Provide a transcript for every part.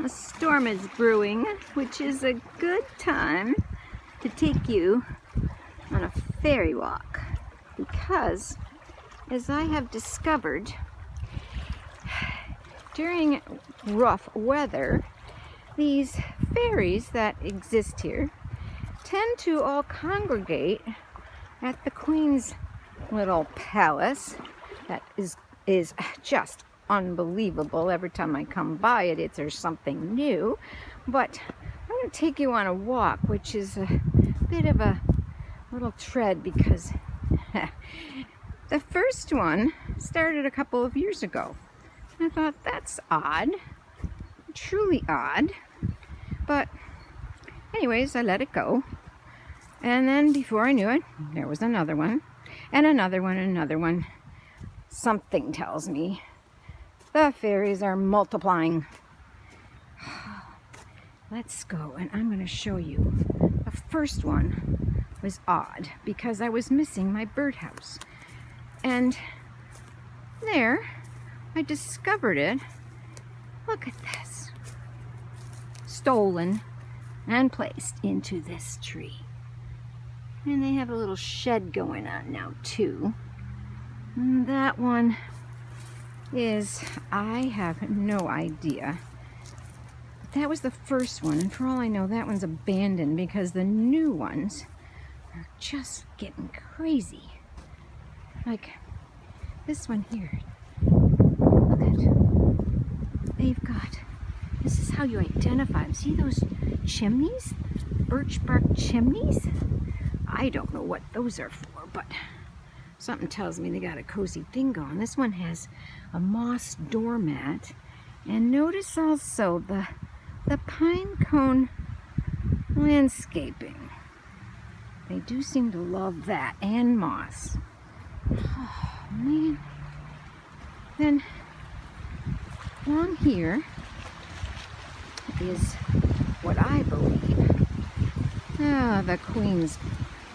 A storm is brewing, which is a good time to take you on a fairy walk, because as I have discovered, during rough weather, these fairies that exist here tend to all congregate at the Queen's little palace. That is just unbelievable. Every time I come by it, there's something new. But I'm going to take you on a walk, which is a bit of a little tread, because the first one started a couple of years ago. I thought, that's odd, truly odd. But anyways, I let it go. And then before I knew it, there was another one, and another one, and another one. Something tells me the fairies are multiplying. Let's go, and I'm going to show you. The first one was odd because I was missing my birdhouse. And there, I discovered it. Look at this. Stolen and placed into this tree. And they have a little shed going on now, too. And that one is, I have no idea. That was the first one, and for all I know, that one's abandoned because the new ones are just getting crazy. Like this one here. Look at, they've got, this is how you identify them. See those chimneys? Birch bark chimneys? I don't know what those are for, but something tells me they got a cozy thing going. This one has a moss doormat. And notice also the pine cone landscaping. They do seem to love that, and moss. Oh, man. Then along here is what I believe the Queen's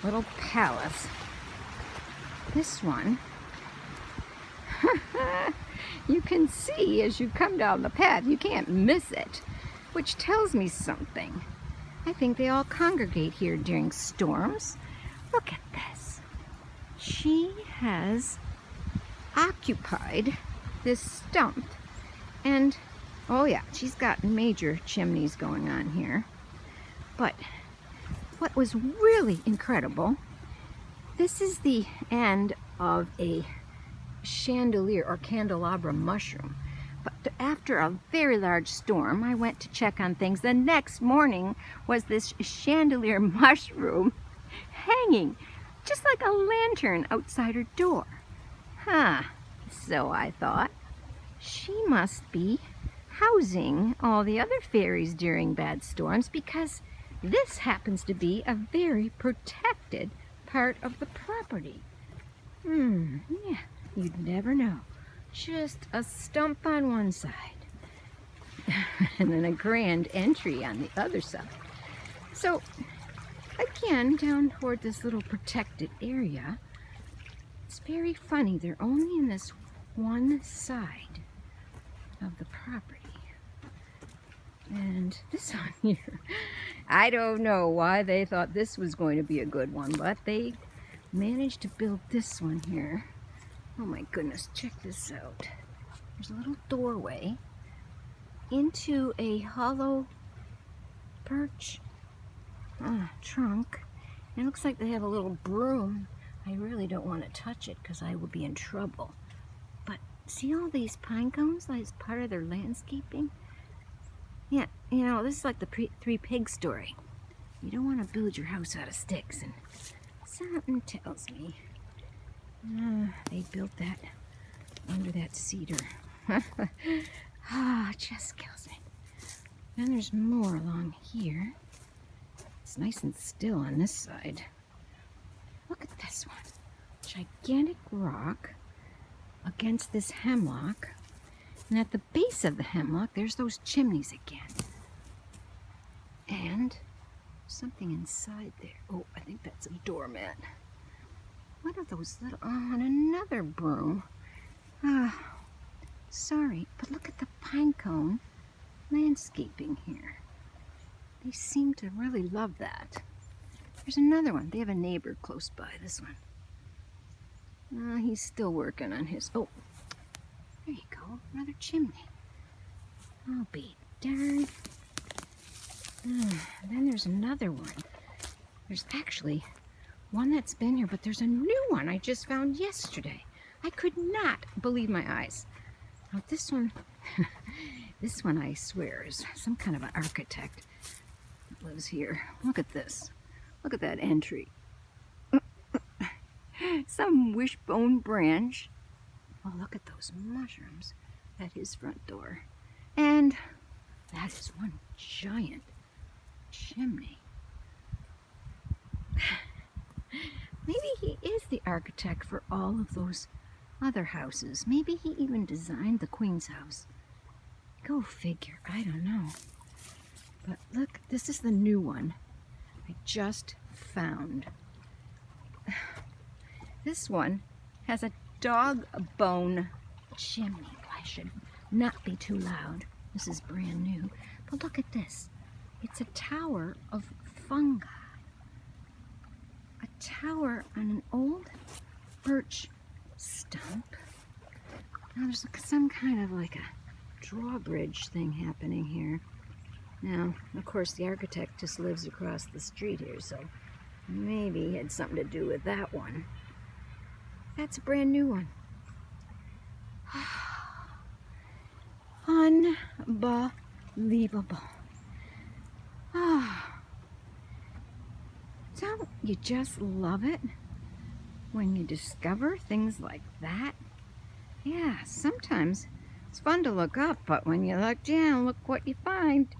little palace. This one, you can see as you come down the path, you can't miss it, which tells me something. I think they all congregate here during storms. Look at this. She has occupied this stump, and oh yeah, she's got major chimneys going on here. But what was really incredible, this is the end of a chandelier or candelabra mushroom. But after a very large storm, I went to check on things. The next morning was this chandelier mushroom hanging just like a lantern outside her door. So I thought, she must be housing all the other fairies during bad storms, because this happens to be a very protected part of the property. Yeah, you'd never know. Just a stump on one side and then a grand entry on the other side. So again, down toward this little protected area, it's very funny. They're only in this one side of the property. And this one here, I don't know why they thought this was going to be a good one, but they managed to build this one here. Oh my goodness, check this out. There's a little doorway into a hollow birch trunk. And it looks like they have a little broom. I really don't want to touch it because I would be in trouble. But see all these pine cones as part of their landscaping? Yeah, you know, this is like the three pig story. You don't want to build your house out of sticks, and something tells me they built that under that cedar. It just kills me. Then there's more along here. It's nice and still on this side. Look at this one. Gigantic rock against this hemlock. And at the base of the hemlock, there's those chimneys again. And something inside there. Oh, I think that's a doormat. What are those little... Oh, and another broom. Sorry, but look at the pine cone landscaping here. They seem to really love that. There's another one. They have a neighbor close by, this one. He's still working on his, oh, there you go, another chimney. I'll be darned. Then there's another one. There's actually one that's been here, but there's a new one I just found yesterday. I could not believe my eyes. Now this one, this one I swear is some kind of an architect that lives here. Look at this. Look at that entry. Some wishbone branch. Oh, look at those mushrooms at his front door. And that is one giant chimney. Maybe he is the architect for all of those other houses. Maybe he even designed the Queen's house. Go figure, I don't know. But look, this is the new one I just found. This one has a dog bone chimney. I should not be too loud. This is brand new. But look at this. It's a tower of fungi. A tower on an old birch stump. Now there's some kind of like a drawbridge thing happening here. Now, of course, the architect just lives across the street here, so maybe he had something to do with that one. That's a brand new one. Unbelievable. Don't you just love it when you discover things like that? Yeah, sometimes it's fun to look up, but when you look down, look what you find.